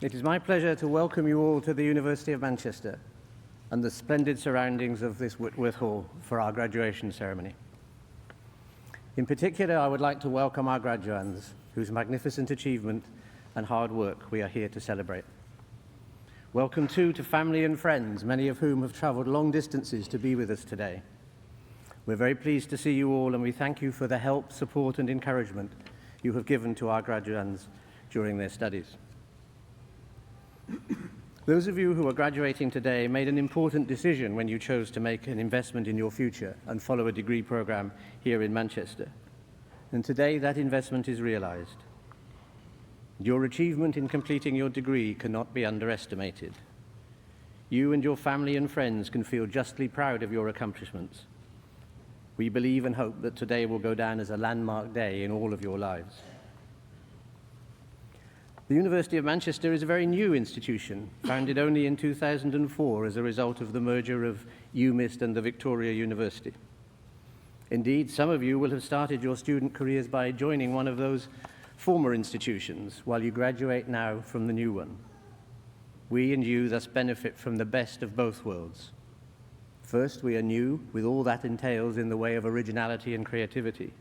It is my pleasure to welcome you all to the University of Manchester and the splendid surroundings of this Whitworth Hall for our graduation ceremony. In particular, I would like to welcome our graduands, whose magnificent achievement and hard work we are here to celebrate. Welcome too to family and friends, many of whom have traveled long distances to be with us today. We're very pleased to see you all, and we thank you for the help, support and encouragement you have given to our graduands during their studies. Those of you who are graduating today made an important decision when you chose to make an investment in your future and follow a degree program here in Manchester. And today that investment is realized. Your achievement in completing your degree cannot be underestimated. You and your family and friends can feel justly proud of your accomplishments. We believe and hope that today will go down as a landmark day in all of your lives. The University of Manchester is a very new institution, founded only in 2004 as a result of the merger of UMIST and the Victoria University. Indeed, some of you will have started your student careers by joining one of those former institutions, while you graduate now from the new one. We and you thus benefit from the best of both worlds. First, we are new, with all that entails in the way of originality and creativity.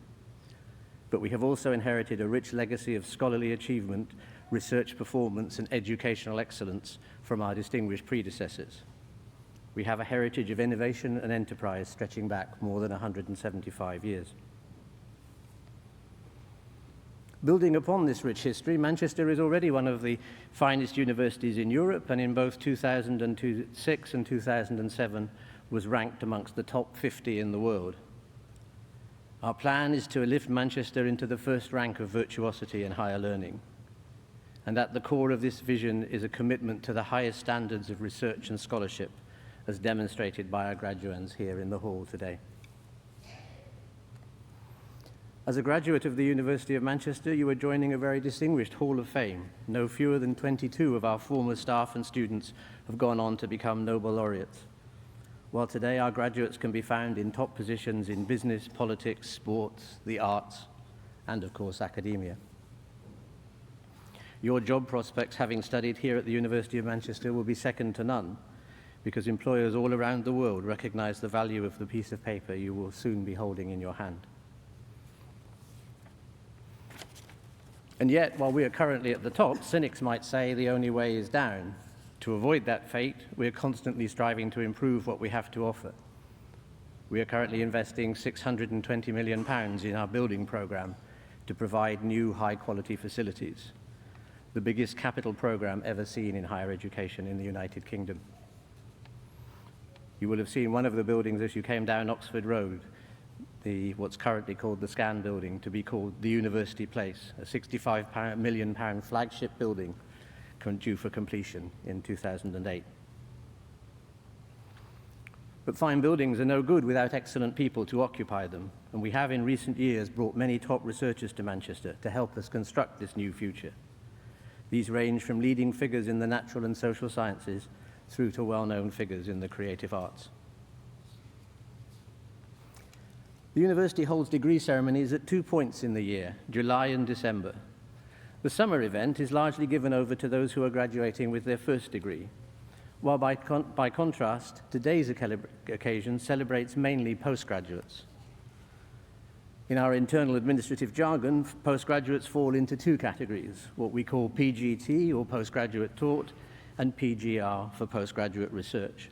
But we have also inherited a rich legacy of scholarly achievement, research performance and educational excellence from our distinguished predecessors. We have a heritage of innovation and enterprise stretching back more than 175 years. Building upon this rich history, Manchester is already one of the finest universities in Europe, and in both 2006 and 2007 was ranked amongst the top 50 in the world. Our plan is to lift Manchester into the first rank of virtuosity in higher learning. And at the core of this vision is a commitment to the highest standards of research and scholarship, as demonstrated by our graduands here in the hall today. As a graduate of the University of Manchester, you are joining a very distinguished Hall of Fame. No fewer than 22 of our former staff and students have gone on to become Nobel laureates, while today our graduates can be found in top positions in business, politics, sports, the arts, and of course academia. Your job prospects, having studied here at the University of Manchester, will be second to none, because employers all around the world recognize the value of the piece of paper you will soon be holding in your hand. And yet, while we are currently at the top, cynics might say the only way is down. To avoid that fate, we are constantly striving to improve what we have to offer. We are currently investing £620 million in our building program to provide new high-quality facilities, the biggest capital program ever seen in higher education in the United Kingdom. You will have seen one of the buildings as you came down Oxford Road, what's currently called the Scan building, to be called the University Place, a £65 million flagship building due for completion in 2008. But fine buildings are no good without excellent people to occupy them, and we have in recent years brought many top researchers to Manchester to help us construct this new future. These range from leading figures in the natural and social sciences through to well-known figures in the creative arts. The university holds degree ceremonies at 2 points in the year, July and December. The summer event is largely given over to those who are graduating with their first degree, while by contrast, today's occasion celebrates mainly postgraduates. In our internal administrative jargon, postgraduates fall into two categories, what we call PGT, or postgraduate taught, and PGR, for postgraduate research.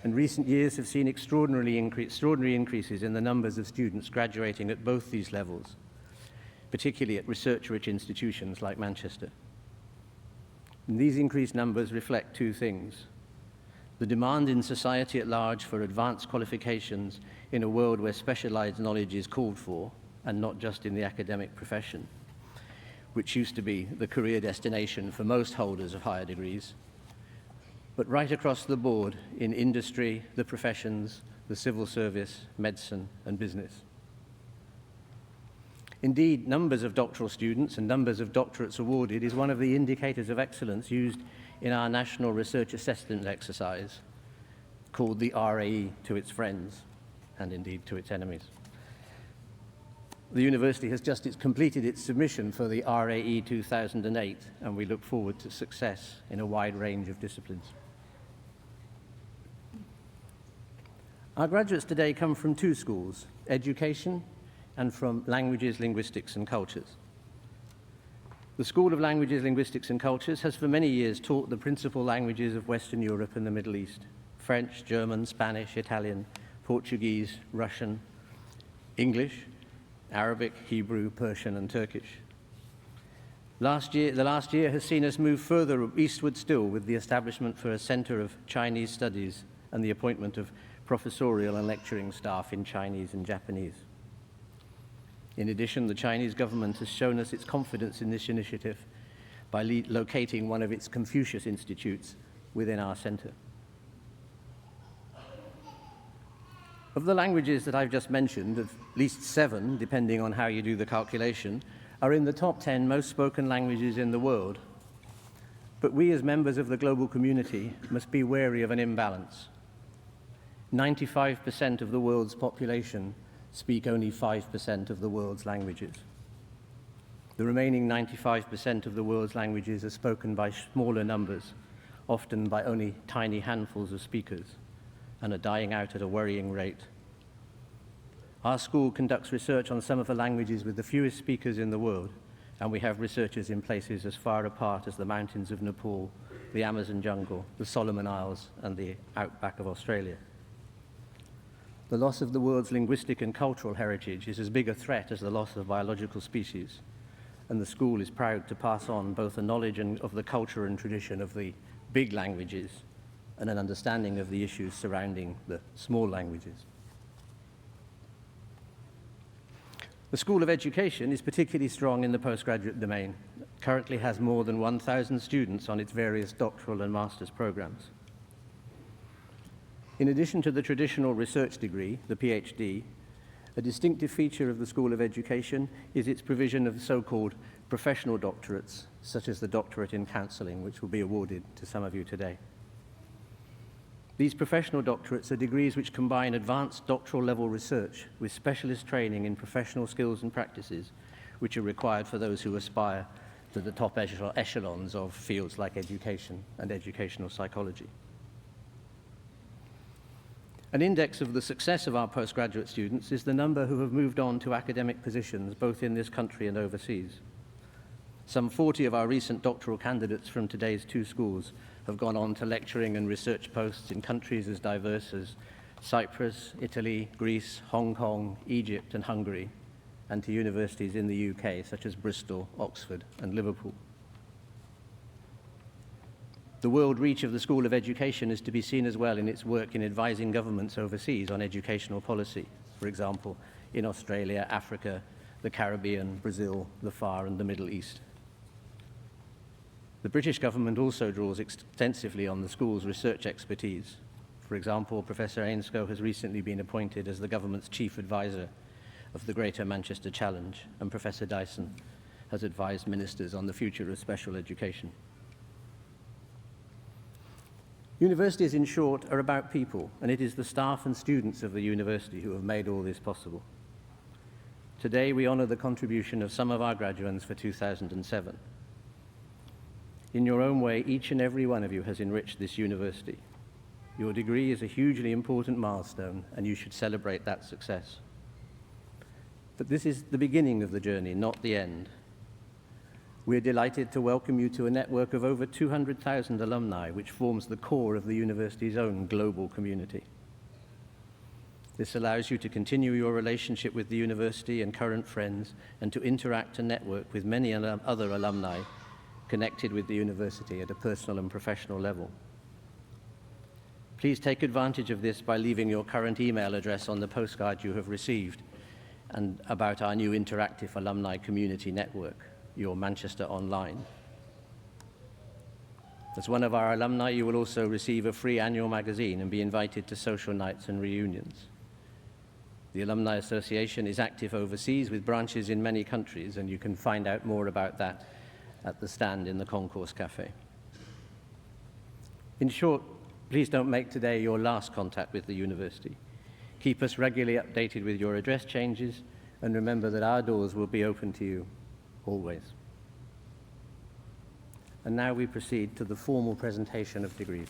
And recent years have seen extraordinary increases in the numbers of students graduating at both these levels, particularly at research-rich institutions like Manchester. And these increased numbers reflect two things: the demand in society at large for advanced qualifications in a world where specialized knowledge is called for, and not just in the academic profession, which used to be the career destination for most holders of higher degrees, but right across the board in industry, the professions, the civil service, medicine, and business. Indeed, numbers of doctoral students and numbers of doctorates awarded is one of the indicators of excellence used in our National Research Assessment exercise, called the RAE to its friends, and indeed to its enemies. The university has just completed its submission for the RAE 2008, and we look forward to success in a wide range of disciplines. Our graduates today come from two schools, education and from languages, linguistics, and cultures. The School of Languages, Linguistics, and Cultures has for many years taught the principal languages of Western Europe and the Middle East: French, German, Spanish, Italian, Portuguese, Russian, English, Arabic, Hebrew, Persian, and Turkish. The last year has seen us move further eastward still with the establishment for a Center of Chinese Studies and the appointment of professorial and lecturing staff in Chinese and Japanese. In addition, the Chinese government has shown us its confidence in this initiative by locating one of its Confucius institutes within our center. Of the languages that I've just mentioned, at least 7, depending on how you do the calculation, are in the top 10 most spoken languages in the world. But we as members of the global community must be wary of an imbalance. 95% of the world's population speak only 5% of the world's languages. The remaining 95% of the world's languages are spoken by smaller numbers, often by only tiny handfuls of speakers, and are dying out at a worrying rate. Our school conducts research on some of the languages with the fewest speakers in the world, and we have researchers in places as far apart as the mountains of Nepal, the Amazon jungle, the Solomon Isles, and the outback of Australia. The loss of the world's linguistic and cultural heritage is as big a threat as the loss of biological species, and the school is proud to pass on both a knowledge of the culture and tradition of the big languages and an understanding of the issues surrounding the small languages. The School of Education is particularly strong in the postgraduate domain. It currently has more than 1,000 students on its various doctoral and master's programs. In addition to the traditional research degree, the PhD, a distinctive feature of the School of Education is its provision of so-called professional doctorates, such as the doctorate in counseling, which will be awarded to some of you today. These professional doctorates are degrees which combine advanced doctoral level research with specialist training in professional skills and practices, which are required for those who aspire to the top echelons of fields like education and educational psychology. An index of the success of our postgraduate students is the number who have moved on to academic positions both in this country and overseas. Some 40 of our recent doctoral candidates from today's two schools have gone on to lecturing and research posts in countries as diverse as Cyprus, Italy, Greece, Hong Kong, Egypt, and Hungary, and to universities in the UK such as Bristol, Oxford, and Liverpool. The world reach of the School of Education is to be seen as well in its work in advising governments overseas on educational policy, for example, in Australia, Africa, the Caribbean, Brazil, the Far, and the Middle East. The British government also draws extensively on the school's research expertise. For example, Professor Ainscough has recently been appointed as the government's chief advisor of the Greater Manchester Challenge, and Professor Dyson has advised ministers on the future of special education. Universities, in short, are about people, and it is the staff and students of the university who have made all this possible. Today, we honor the contribution of some of our graduates for 2007. In your own way, each and every one of you has enriched this university. Your degree is a hugely important milestone, and you should celebrate that success. But this is the beginning of the journey, not the end. We're delighted to welcome you to a network of over 200,000 alumni, which forms the core of the university's own global community. This allows you to continue your relationship with the university and current friends, and to interact and network with many other alumni connected with the university at a personal and professional level. Please take advantage of this by leaving your current email address on the postcard you have received and about our new interactive alumni community network, your Manchester Online. As one of our alumni, you will also receive a free annual magazine and be invited to social nights and reunions. The Alumni Association is active overseas with branches in many countries, and you can find out more about that at the stand in the Concourse Cafe. In short, please don't make today your last contact with the university. Keep us regularly updated with your address changes, and remember that our doors will be open to you always. And now we proceed to the formal presentation of degrees.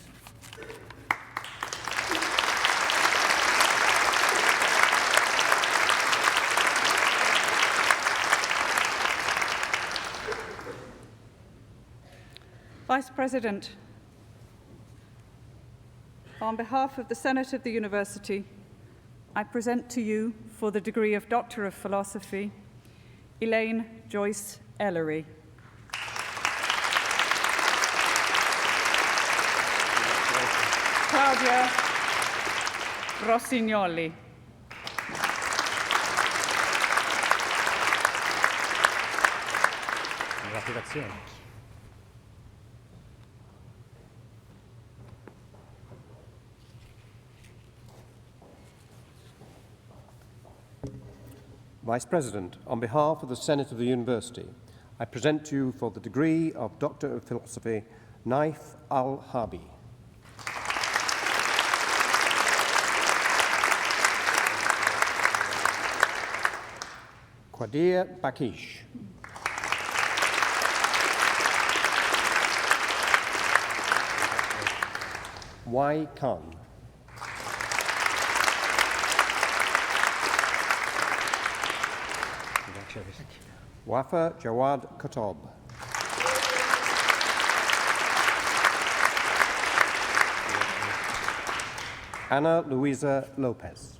Vice President, on behalf of the Senate of the University, I present to you, for the degree of Doctor of Philosophy, Elaine Joyce Ellery. Claudia Rossignoli. Congratulazioni. Vice President, on behalf of the Senate of the University, I present to you for the degree of Doctor of Philosophy, Naif Al-Harbi. Qadir Bakish. Y. Khan. Wafa Jawad Katob. Ana Luisa Lopez.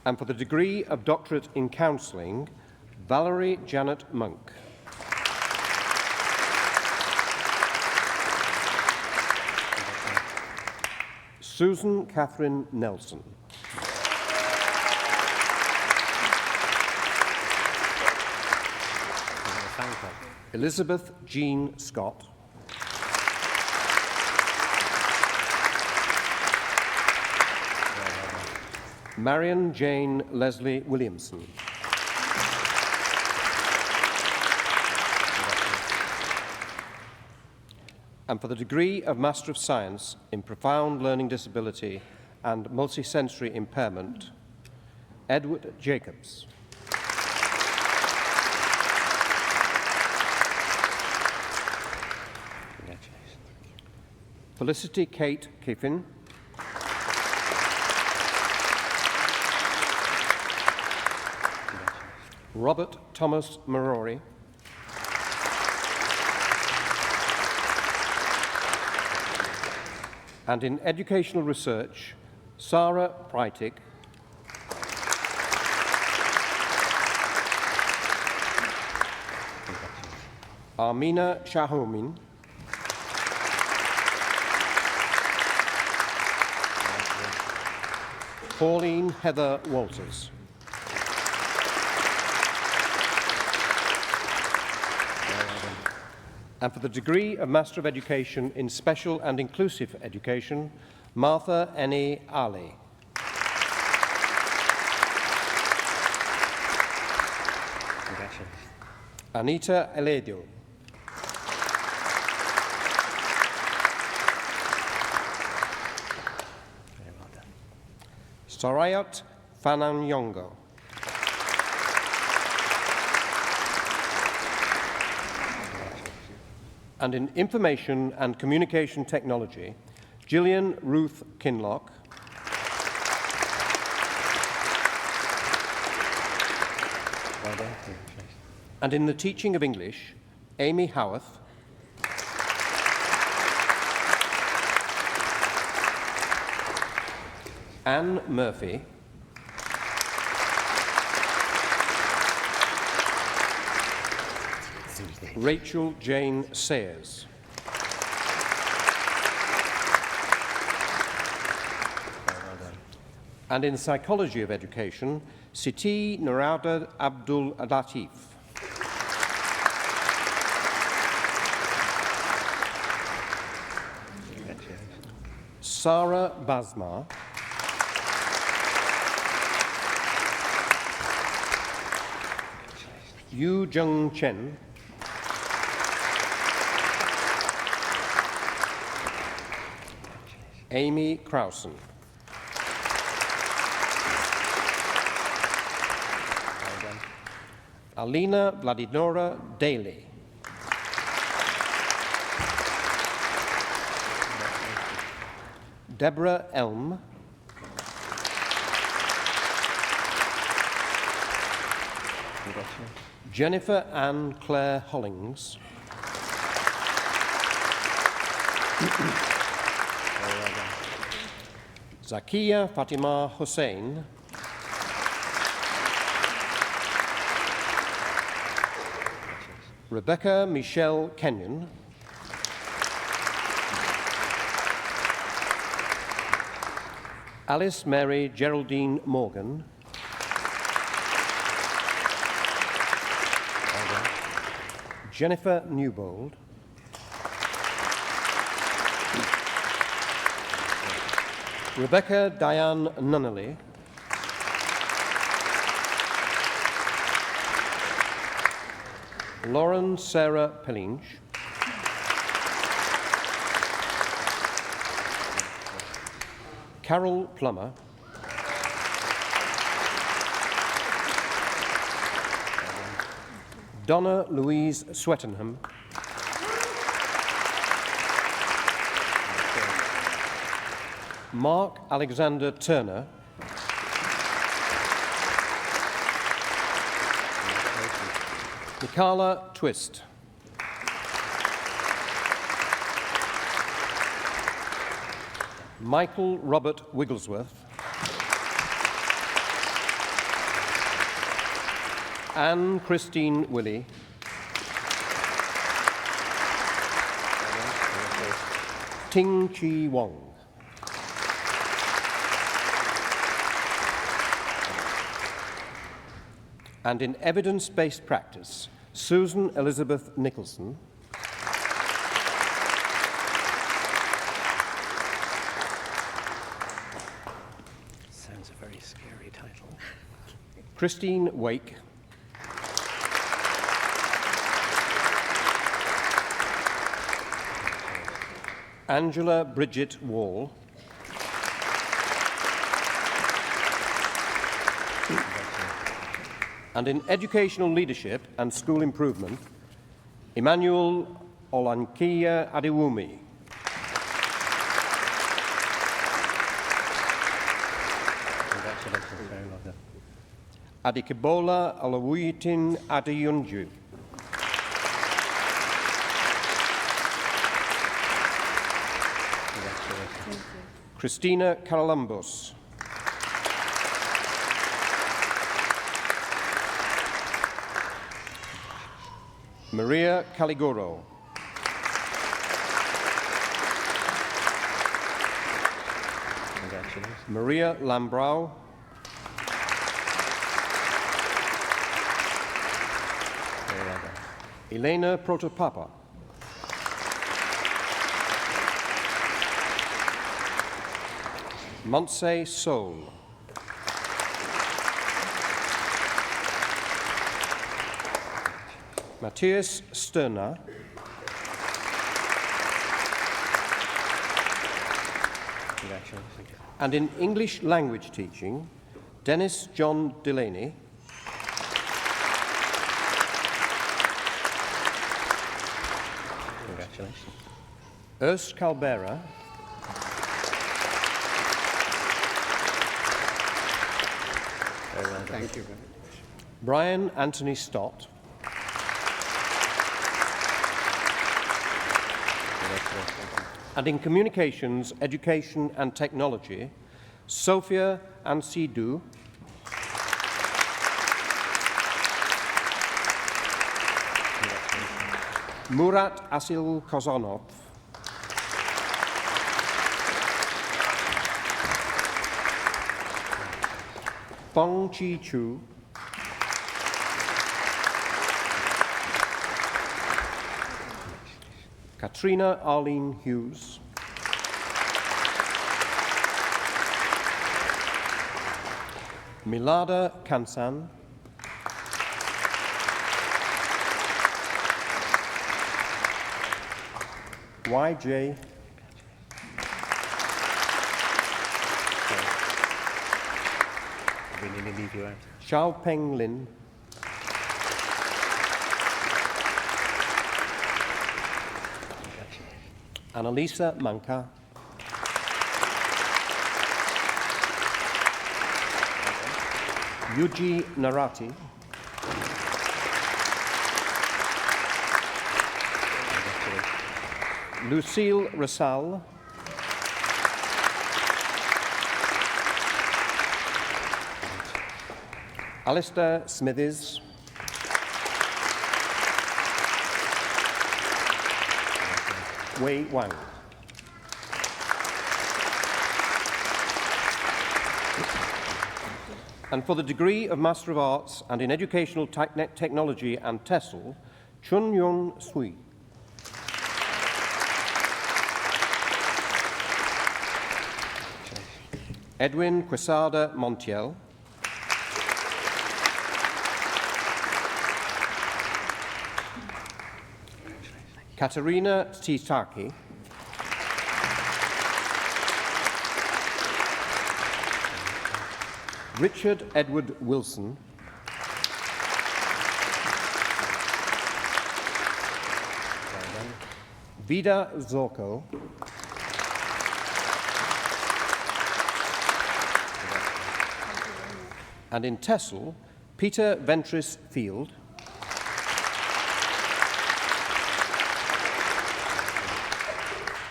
And for the degree of Doctorate in Counselling, Valerie Janet Monk. Susan Catherine Nelson. Elizabeth Jean Scott. Marion Jane Leslie Williamson. And for the degree of Master of Science in Profound Learning Disability and Multisensory Impairment, Edward Jacobs. Felicity Kate Kiffin. Robert Thomas Marori. And in educational research, Sarah Preitig. Armina Shahomin. Pauline Heather Walters. And for the degree of Master of Education in Special and Inclusive Education, Martha Eni Ali. Anita Eledio. Sorayat Fananyongo. And in Information and Communication Technology, Gillian Ruth Kinlock. And in the Teaching of English, Amy Howarth. Anne Murphy. Rachel Jane Sayers. And in Psychology of Education, Siti Narada Abdul Latif. Sarah Basma. Yu Jung Chen. Amy Crowson. Alina Vladinora Daly. Deborah Elm. Jennifer Ann Claire Hollings. Zakia Fatima Hussain. Rebecca Michelle Kenyon. Alice Mary Geraldine Morgan. Jennifer Newbold. Rebecca Diane Nunnally. Lauren Sarah Pellinge. Carol Plummer. Donna Louise Swettenham. Mark Alexander Turner. Nicola Twist. Michael Robert Wigglesworth. Anne Christine Willie. Ting Chi Wong. And in evidence-based practice, Susan Elizabeth Nicholson. Sounds a very scary title. Christine Wake. Angela Bridget Wall. And in educational leadership and school improvement, Emmanuel Olankiya Adewumi. Congratulations, very well done. Adikebola Olawuyitin Adeyunju. Congratulations. Christina Karalambos. Maria Caligoro. Congratulations. Maria Lambrau. Very well done. Elena Protopapa. Montse Soul. Matthias Sterner. Congratulations. And in English language teaching, Dennis John Delaney. Congratulations. Urs Calbera. Very well done. Thank you. Brian Anthony Stott. Congratulations. And in communications, education and technology, Sophia Ansidou. Murat Asil Kozanov. Fong Chi Chu. Katrina Arlene Hughes. Milada Kansan. YJ. We nearly leave you out. Xiao Peng Lin, Annalisa Manka, Yuji Narati, Lucille Rasal, Alistair Smithies, Wei Wang. And for the degree of Master of Arts and in Educational Technology and TESOL, Chun Yun Sui. Edwin Quesada Montiel. Katerina Titaki. Richard Edward Wilson. Vida Zorko. And in TESOL, Peter Ventris Field.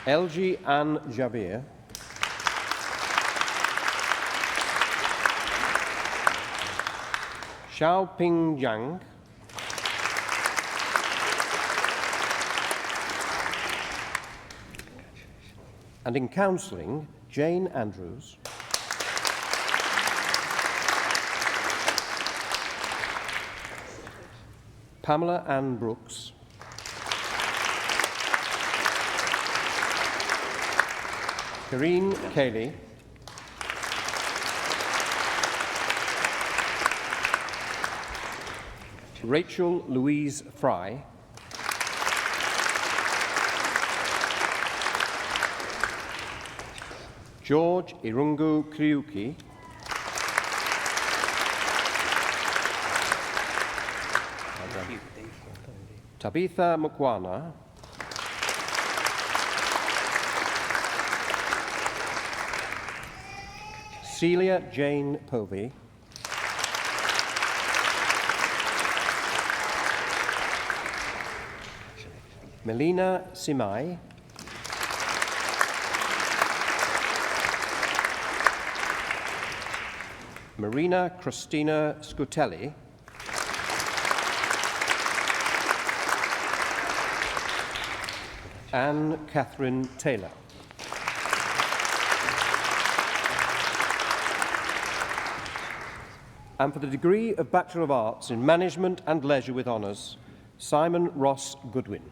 Elgie Ann Javier. Xiao Ping Jiang. And in counselling, Jane Andrews. Pamela Ann Brooks. Karine Cayley. Rachel Louise Fry. George Irungu Kriuki. Tabitha Mukwana. Celia Jane Povey. Melina Simai. Marina Christina Scutelli. Anne Catherine Taylor. And for the degree of Bachelor of Arts in Management and Leisure with Honours, Simon Ross Goodwin.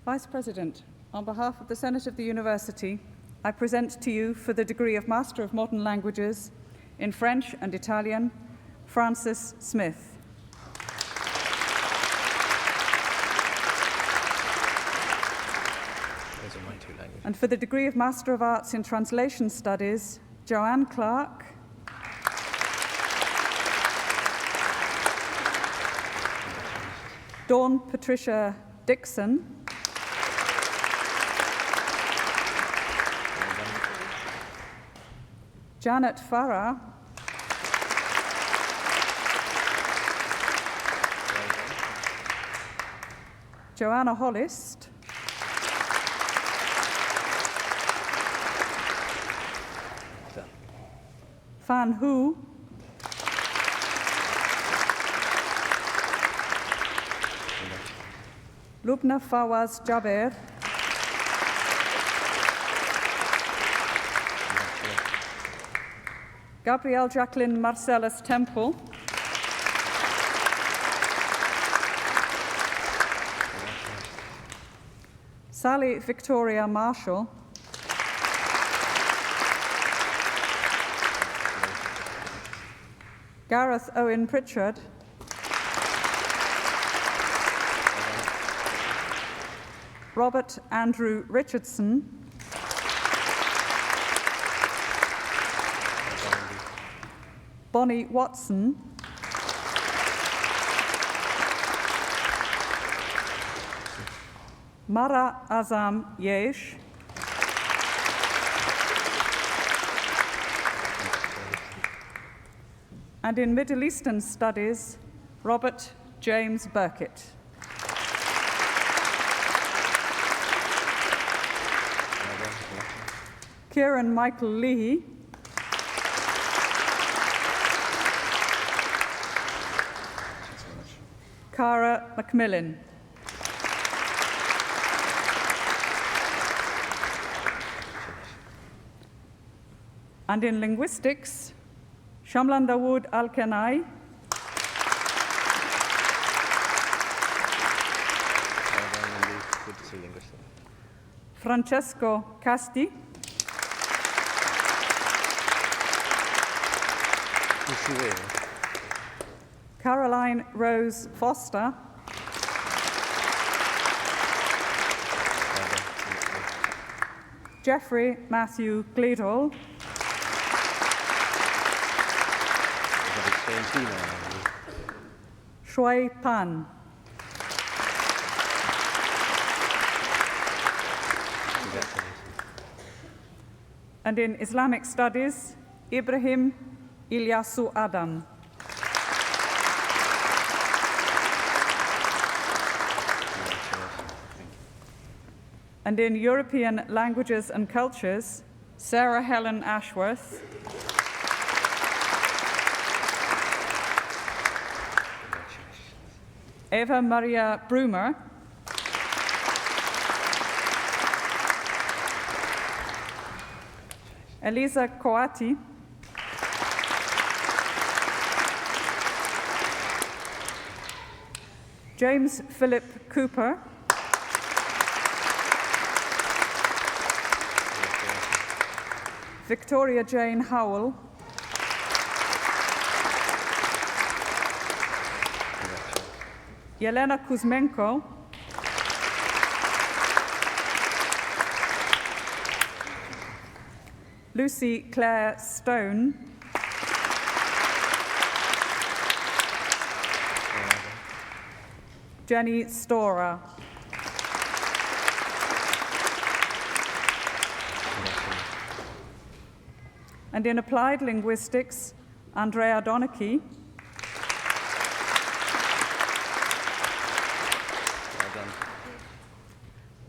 Vice President, on behalf of the Senate of the University, I present to you for the degree of Master of Modern Languages in French and Italian, Francis Smith. Those are my two languages. And for the degree of Master of Arts in Translation Studies, Joanne Clark, Dawn Patricia Dixon, Janet Farah, Joanna Hollist, Fan Hu, Lubna Fawaz Jaber, Gabrielle Jacqueline Marcellus Temple, Sally Victoria Marshall, Gareth Owen Pritchard, Robert Andrew Richardson, Bonnie Watson, Mara Azam Yesh, and in Middle Eastern Studies, Robert James Burkitt. Kieran Michael Leahy, Cara Macmillan. And in linguistics, Shamlan Dawood Al-Kenai, Francesco Casti, Caroline Rose Foster, Jeffrey Matthew Gleadall, Shui Pan. And in Islamic studies, Ibrahim Ilyasu Adam. And in European languages and cultures, Sarah Helen Ashworth, Eva Maria Brumer, Elisa Coati, James Philip Cooper, Victoria Jane Howell, Yelena Kuzmenko, Lucy Claire Stone, Jenny Storer. And in applied linguistics, Andrea Donachie,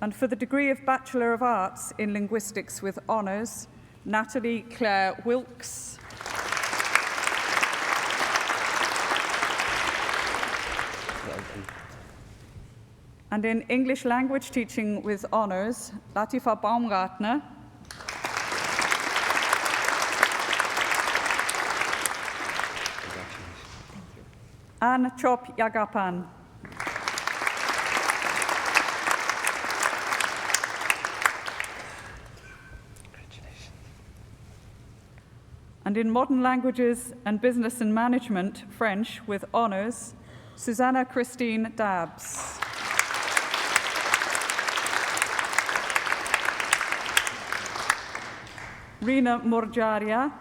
and for the degree of Bachelor of Arts in Linguistics with honours, Natalie Claire Wilkes, and in English language teaching with honours, Latifa Baumgartner, Anne Chop Yagapan. And in modern languages and business and management, French with honours, Susanna Christine Dabbs. Rina Morjaria.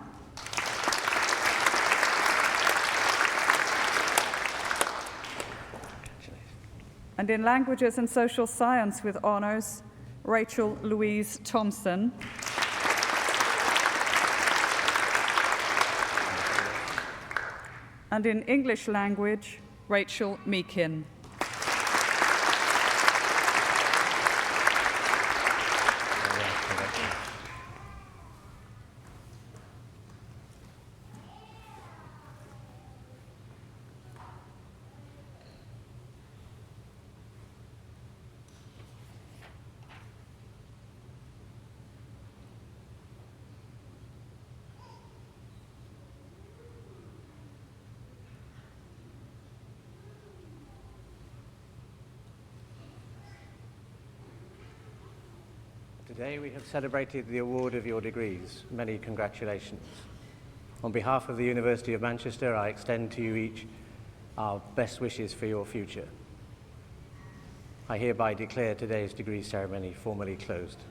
And in languages and social science with honours, Rachel Louise Thompson. And in English language, Rachel Meakin. Today we have celebrated the award of your degrees. Many congratulations. On behalf of the University of Manchester, I extend to you each our best wishes for your future. I hereby declare today's degree ceremony formally closed.